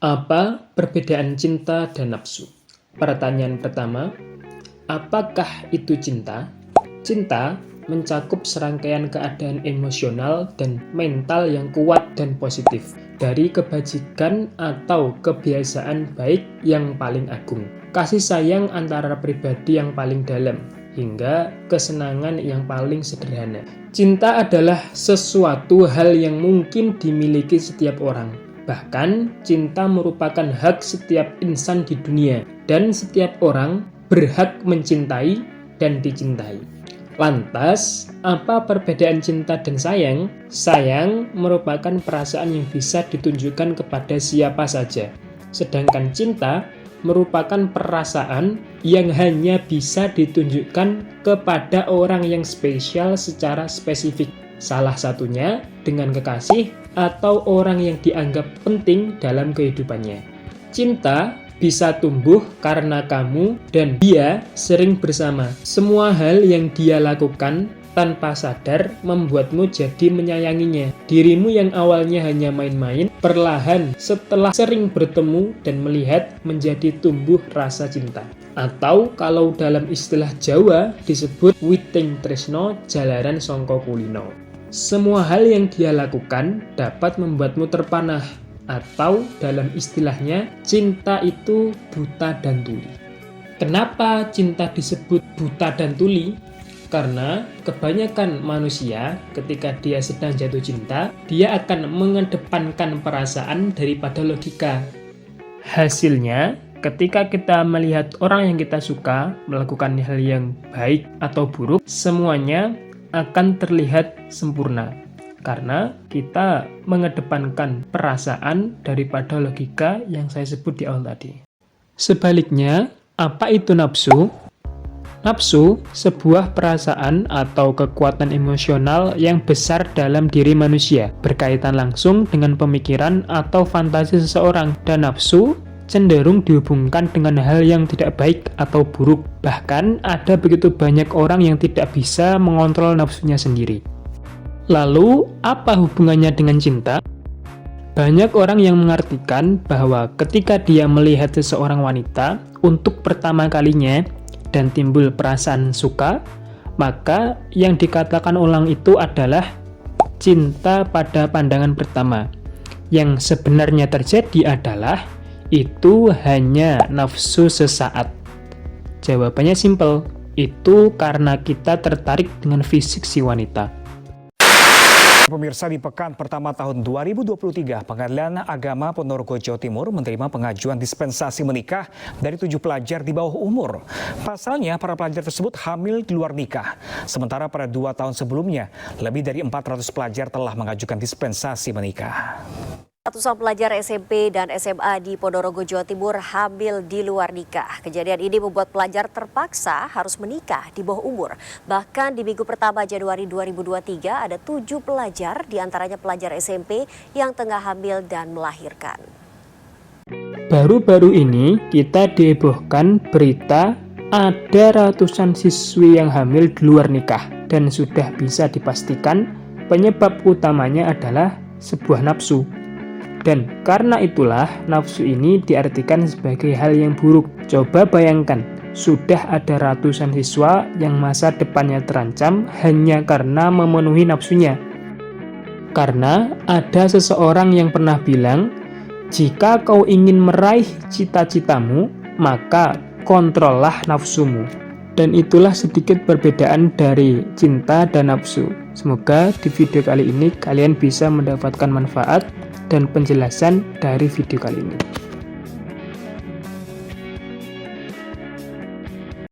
Apa perbedaan cinta dan nafsu? Pertanyaan pertama, apakah itu cinta? Cinta mencakup serangkaian keadaan emosional dan mental yang kuat dan positif, dari kebajikan atau kebiasaan baik yang paling agung, kasih sayang antara pribadi yang paling dalam, hingga kesenangan yang paling sederhana. Cinta adalah sesuatu hal yang mungkin dimiliki setiap orang. Bahkan, cinta merupakan hak setiap insan di dunia, dan setiap orang berhak mencintai dan dicintai. Lantas, apa perbedaan cinta dan sayang? Sayang merupakan perasaan yang bisa ditunjukkan kepada siapa saja. Sedangkan cinta merupakan perasaan yang hanya bisa ditunjukkan kepada orang yang spesial secara spesifik. Salah satunya dengan kekasih atau orang yang dianggap penting dalam kehidupannya. Cinta bisa tumbuh karena kamu dan dia sering bersama. Semua hal yang dia lakukan tanpa sadar membuatmu jadi menyayanginya. Dirimu yang awalnya hanya main-main, perlahan setelah sering bertemu dan melihat menjadi tumbuh rasa cinta. Atau kalau dalam istilah Jawa disebut witing tresno jalaran songko kulino. Semua hal yang dia lakukan dapat membuatmu terpanah, atau dalam istilahnya, cinta itu buta dan tuli. Kenapa cinta disebut buta dan tuli? Karena kebanyakan manusia ketika dia sedang jatuh cinta, dia akan mengedepankan perasaan daripada logika. Hasilnya, ketika kita melihat orang yang kita suka melakukan hal yang baik atau buruk, semuanya akan terlihat sempurna. Karena kita mengedepankan perasaan daripada logika yang saya sebut di awal tadi. Sebaliknya, apa itu nafsu? Nafsu, sebuah perasaan atau kekuatan emosional yang besar dalam diri manusia, berkaitan langsung dengan pemikiran atau fantasi seseorang, dan nafsu cenderung dihubungkan dengan hal yang tidak baik atau buruk. Bahkan, ada begitu banyak orang yang tidak bisa mengontrol nafsunya sendiri. Lalu, apa hubungannya dengan cinta? Banyak orang yang mengartikan bahwa ketika dia melihat seseorang wanita untuk pertama kalinya dan timbul perasaan suka, maka yang dikatakan orang itu adalah cinta pada pandangan pertama. Yang sebenarnya terjadi adalah itu hanya nafsu sesaat. Jawabannya simpel, itu karena kita tertarik dengan fisik si wanita. Pemirsa, di pekan pertama tahun 2023, Pengadilan Agama Ponorogo, Jawa Timur menerima pengajuan dispensasi menikah dari 7 pelajar di bawah umur. Pasalnya, para pelajar tersebut hamil di luar nikah. Sementara pada 2 tahun sebelumnya, lebih dari 400 pelajar telah mengajukan dispensasi menikah. Ratusan pelajar SMP dan SMA di Ponorogo, Jawa Timur hamil di luar nikah. Kejadian ini membuat pelajar terpaksa harus menikah di bawah umur. Bahkan di minggu pertama Januari 2023 ada 7 pelajar, diantaranya pelajar SMP yang tengah hamil dan melahirkan. Baru-baru ini kita dihebohkan berita ada ratusan siswi yang hamil di luar nikah. Dan sudah bisa dipastikan penyebab utamanya adalah sebuah nafsu. Dan karena itulah nafsu ini diartikan sebagai hal yang buruk. Coba bayangkan, sudah ada ratusan siswa yang masa depannya terancam hanya karena memenuhi nafsunya. Karena ada seseorang yang pernah bilang, jika kau ingin meraih cita-citamu, maka kontrollah nafsumu. Dan itulah sedikit perbedaan dari cinta dan nafsu. Semoga di video kali ini kalian bisa mendapatkan manfaat dan penjelasan dari video kali ini.